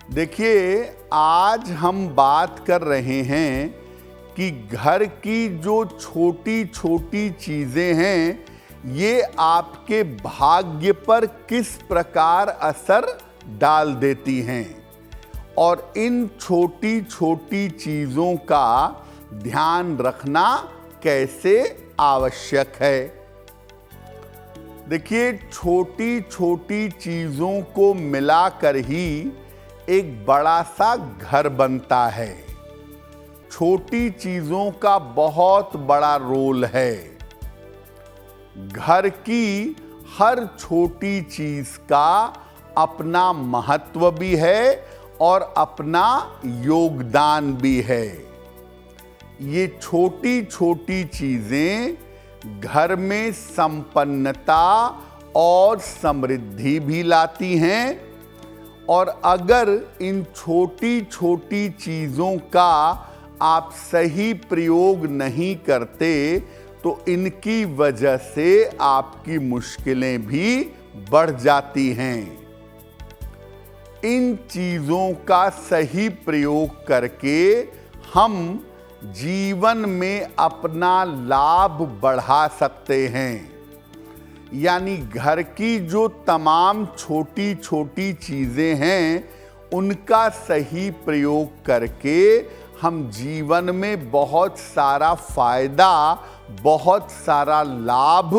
देखिए, आज हम बात कर रहे हैं कि घर की जो छोटी छोटी चीज़ें हैं, ये आपके भाग्य पर किस प्रकार असर डाल देती हैं और इन छोटी छोटी चीज़ों का ध्यान रखना कैसे आवश्यक है। देखिए, छोटी छोटी चीज़ों को मिलाकर ही एक बड़ा सा घर बनता है। छोटी चीज़ों का बहुत बड़ा रोल है। घर की हर छोटी चीज़ का अपना महत्व भी है और अपना योगदान भी है। ये छोटी छोटी चीज़ें घर में संपन्नता और समृद्धि भी लाती हैं, और अगर इन छोटी छोटी चीज़ों का आप सही प्रयोग नहीं करते तो इनकी वजह से आपकी मुश्किलें भी बढ़ जाती हैं। इन चीज़ों का सही प्रयोग करके हम जीवन में अपना लाभ बढ़ा सकते हैं। यानी घर की जो तमाम छोटी छोटी चीज़ें हैं, उनका सही प्रयोग करके हम जीवन में बहुत सारा फायदा, बहुत सारा लाभ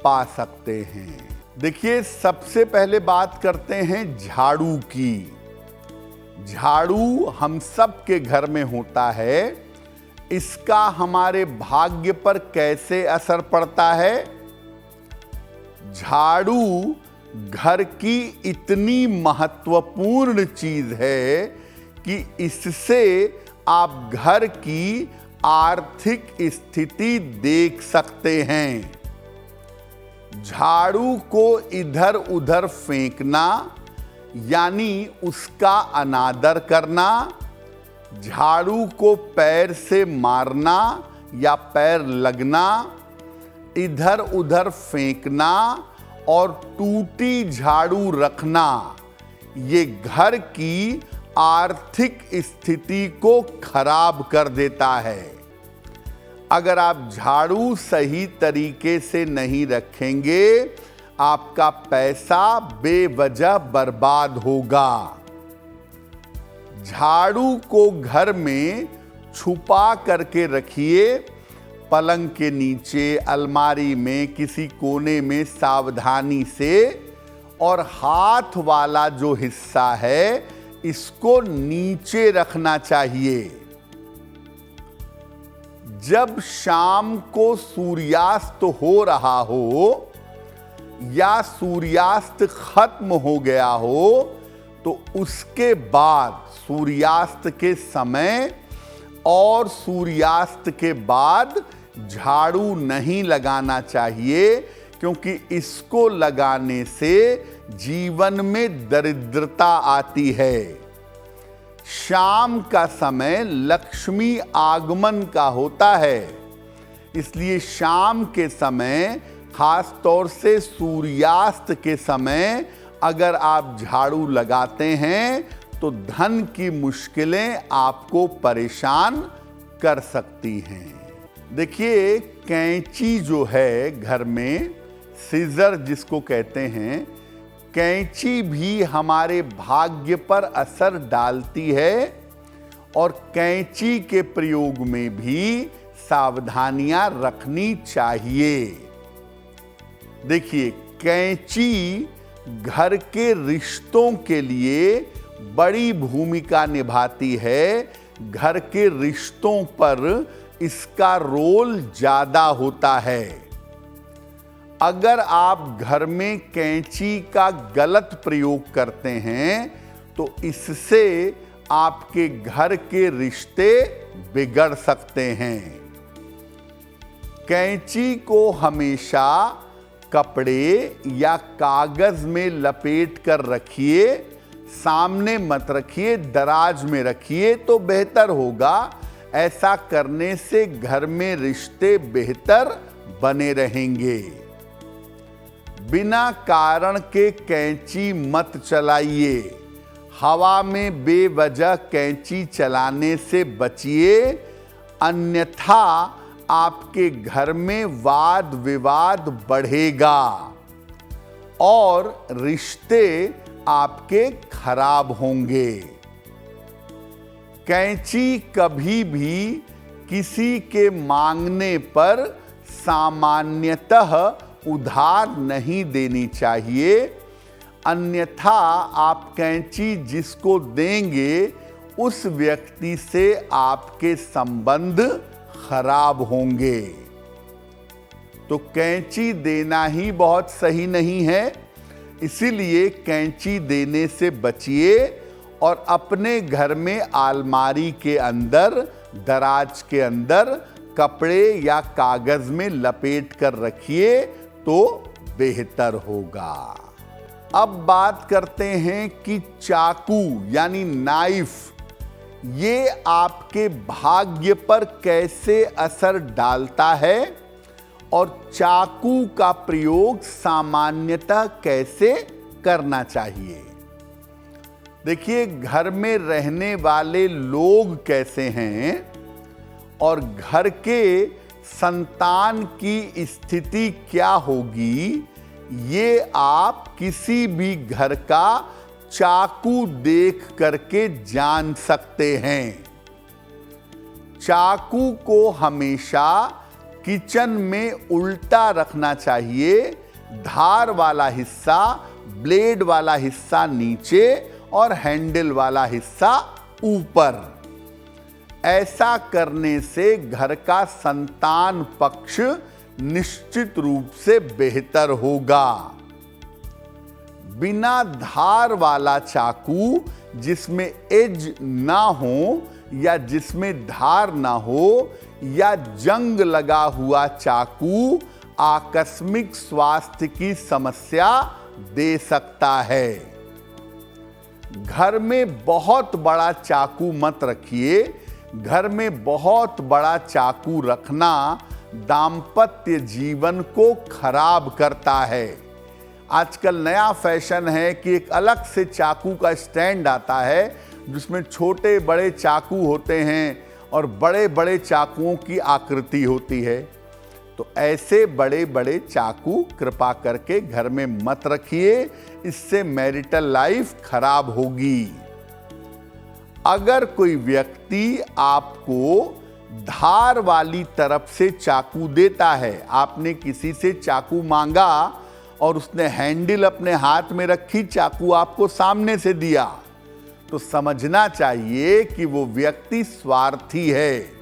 पा सकते हैं। देखिए, सबसे पहले बात करते हैं झाड़ू की। झाड़ू हम सब के घर में होता है। इसका हमारे भाग्य पर कैसे असर पड़ता है? झाड़ू घर की इतनी महत्वपूर्ण चीज है कि इससे आप घर की आर्थिक स्थिति देख सकते हैं। झाड़ू को इधर उधर फेंकना यानी उसका अनादर करना, झाड़ू को पैर से मारना या पैर लगना, इधर उधर फेंकना और टूटी झाड़ू रखना, ये घर की आर्थिक स्थिति को खराब कर देता है। अगर आप झाड़ू सही तरीके से नहीं रखेंगे, आपका पैसा बेवजह बर्बाद होगा। झाड़ू को घर में छुपा करके रखिए, पलंग के नीचे, अलमारी में, किसी कोने में सावधानी से, और हाथ वाला जो हिस्सा है इसको नीचे रखना चाहिए। जब शाम को सूर्यास्त हो रहा हो या सूर्यास्त खत्म हो गया हो, तो उसके बाद सूर्यास्त के समय और सूर्यास्त के बाद झाड़ू नहीं लगाना चाहिए, क्योंकि इसको लगाने से जीवन में दरिद्रता आती है। शाम का समय लक्ष्मी आगमन का होता है, इसलिए शाम के समय, खास तौर से सूर्यास्त के समय अगर आप झाड़ू लगाते हैं तो धन की मुश्किलें आपको परेशान कर सकती हैं। देखिए, कैंची जो है घर में, सीजर जिसको कहते हैं, कैंची भी हमारे भाग्य पर असर डालती है और कैंची के प्रयोग में भी सावधानियां रखनी चाहिए। देखिए, कैंची घर के रिश्तों के लिए बड़ी भूमिका निभाती है। घर के रिश्तों पर इसका रोल ज्यादा होता है। अगर आप घर में कैंची का गलत प्रयोग करते हैं तो इससे आपके घर के रिश्ते बिगड़ सकते हैं। कैंची को हमेशा कपड़े या कागज में लपेट कर रखिए, सामने मत रखिए, दराज में रखिए तो बेहतर होगा। ऐसा करने से घर में रिश्ते बेहतर बने रहेंगे। बिना कारण के कैंची मत चलाइए। हवा में बेवजह कैंची चलाने से बचिए, अन्यथा आपके घर में वाद विवाद बढ़ेगा और रिश्ते आपके खराब होंगे। कैंची कभी भी किसी के मांगने पर सामान्यतः उधार नहीं देनी चाहिए, अन्यथा आप कैंची जिसको देंगे उस व्यक्ति से आपके संबंध खराब होंगे। तो कैंची देना ही बहुत सही नहीं है, इसीलिए कैंची देने से बचिए और अपने घर में अलमारी के अंदर, दराज के अंदर कपड़े या कागज में लपेट कर रखिए तो बेहतर होगा। अब बात करते हैं कि चाकू यानी नाइफ, ये आपके भाग्य पर कैसे असर डालता है और चाकू का प्रयोग सामान्यतः कैसे करना चाहिए। देखिए, घर में रहने वाले लोग कैसे हैं और घर के संतान की स्थिति क्या होगी, ये आप किसी भी घर का चाकू देख करके जान सकते हैं। चाकू को हमेशा किचन में उल्टा रखना चाहिए, धार वाला हिस्सा, ब्लेड वाला हिस्सा नीचे और हैंडल वाला हिस्सा ऊपर। ऐसा करने से घर का संतान पक्ष निश्चित रूप से बेहतर होगा। बिना धार वाला चाकू, जिसमें एज ना हो या जिसमें धार ना हो, या जंग लगा हुआ चाकू आकस्मिक स्वास्थ्य की समस्या दे सकता है। घर में बहुत बड़ा चाकू मत रखिए। घर में बहुत बड़ा चाकू रखना दाम्पत्य जीवन को खराब करता है। आजकल नया फैशन है कि एक अलग से चाकू का स्टैंड आता है जिसमें छोटे बड़े चाकू होते हैं और बड़े बड़े चाकुओं की आकृति होती है। तो ऐसे बड़े बड़े चाकू कृपा करके घर में मत रखिए, इससे मैरिटल लाइफ खराब होगी। अगर कोई व्यक्ति आपको धार वाली तरफ से चाकू देता है, आपने किसी से चाकू मांगा और उसने हैंडल अपने हाथ में रखी, चाकू आपको सामने से दिया, तो समझना चाहिए कि वो व्यक्ति स्वार्थी है।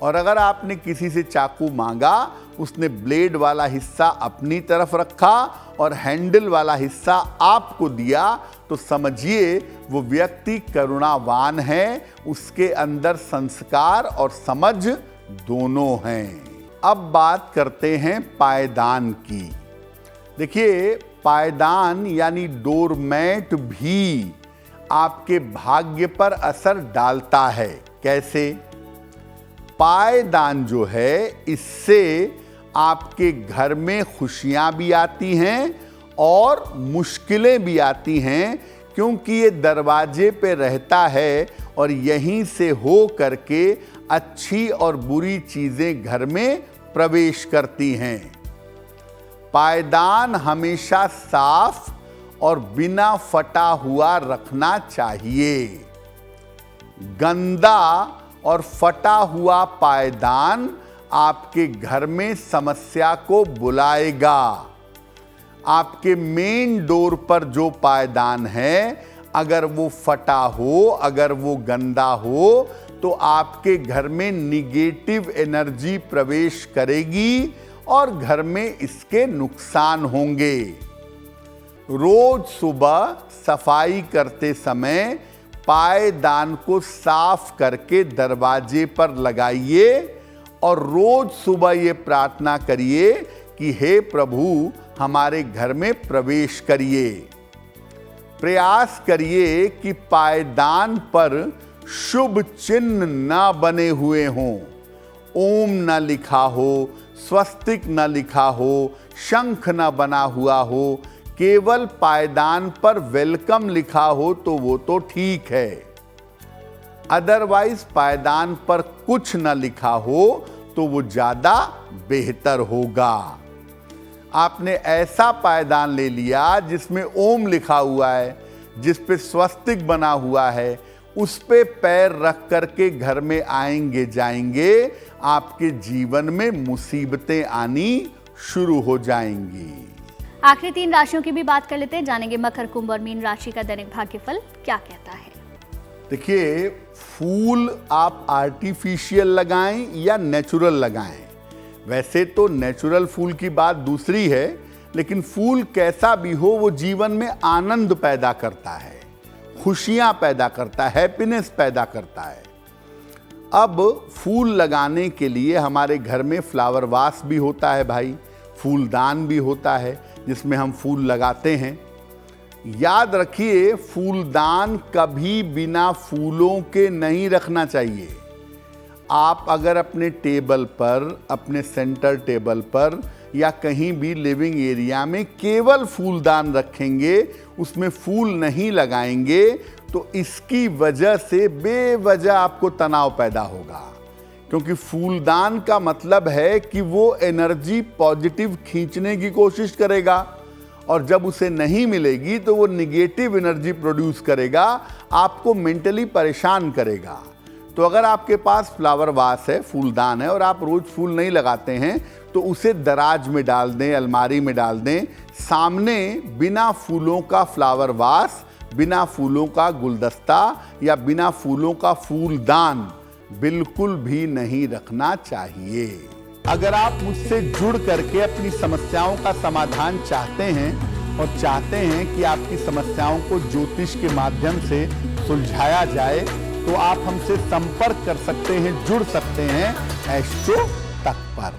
और अगर आपने किसी से चाकू मांगा, उसने ब्लेड वाला हिस्सा अपनी तरफ रखा और हैंडल वाला हिस्सा आपको दिया, तो समझिए वो व्यक्ति करुणावान है, उसके अंदर संस्कार और समझ दोनों हैं। अब बात करते हैं पायदान की। देखिए, पायदान यानी डोरमैट भी आपके भाग्य पर असर डालता है। कैसे? पायदान जो है, इससे आपके घर में खुशियां भी आती हैं और मुश्किलें भी आती हैं, क्योंकि ये दरवाजे पे रहता है और यहीं से हो करके अच्छी और बुरी चीजें घर में प्रवेश करती हैं। पायदान हमेशा साफ और बिना फटा हुआ रखना चाहिए। गंदा और फटा हुआ पायदान आपके घर में समस्या को बुलाएगा। आपके मेन डोर पर जो पायदान है, अगर वो फटा हो, अगर वो गंदा हो, तो आपके घर में निगेटिव एनर्जी प्रवेश करेगी और घर में इसके नुकसान होंगे। रोज सुबह सफाई करते समय पायदान को साफ करके दरवाजे पर लगाइए और रोज सुबह ये प्रार्थना करिए कि हे प्रभु, हमारे घर में प्रवेश करिए। प्रयास करिए कि पायदान पर शुभ चिन्ह न बने हुए हों, ओम न लिखा हो, स्वस्तिक न लिखा हो, शंख न बना हुआ हो, केवल पायदान पर वेलकम लिखा हो तो वो तो ठीक है, अदरवाइज पायदान पर कुछ न लिखा हो तो वो ज्यादा बेहतर होगा। आपने ऐसा पायदान ले लिया जिसमें ओम लिखा हुआ है, जिस पे स्वस्तिक बना हुआ है, उस पे पैर रख करके घर में आएंगे जाएंगे, आपके जीवन में मुसीबतें आनी शुरू हो जाएंगी। आखिरी 3 राशियों की भी बात कर लेते हैं, जानेंगे मकर, कुंभ और मीन राशि का दैनिक भाग्यफल क्या कहता है। देखिए, फूल आप आर्टिफिशियल लगाएं या नेचुरल लगाएं, वैसे तो नेचुरल फूल की बात दूसरी है, लेकिन फूल कैसा भी हो वो जीवन में आनंद पैदा करता है, खुशियां पैदा करता है, हैप्पीनेस पैदा करता है। अब फूल लगाने के लिए हमारे घर में फ्लावर वास भी होता है भाई, फूलदान भी होता है जिसमें हम फूल लगाते हैं। याद रखिए, फूलदान कभी बिना फूलों के नहीं रखना चाहिए। आप अगर अपने टेबल पर, अपने सेंटर टेबल पर या कहीं भी लिविंग एरिया में केवल फूलदान रखेंगे, उसमें फूल नहीं लगाएंगे, तो इसकी वजह से बेवजह आपको तनाव पैदा होगा, क्योंकि फूलदान का मतलब है कि वो एनर्जी पॉजिटिव खींचने की कोशिश करेगा, और जब उसे नहीं मिलेगी तो वो निगेटिव एनर्जी प्रोड्यूस करेगा, आपको मेंटली परेशान करेगा। तो अगर आपके पास फ्लावर वास है, फूलदान है, और आप रोज फूल नहीं लगाते हैं, तो उसे दराज में डाल दें, अलमारी में डाल दें। सामने बिना फूलों का फ्लावर वास, बिना फूलों का गुलदस्ता या बिना फूलों का फूलदान बिल्कुल भी नहीं रखना चाहिए। अगर आप मुझसे जुड़ करके अपनी समस्याओं का समाधान चाहते हैं और चाहते हैं कि आपकी समस्याओं को ज्योतिष के माध्यम से सुलझाया जाए, तो आप हमसे संपर्क कर सकते हैं, जुड़ सकते हैं एस्ट्रो तक पर।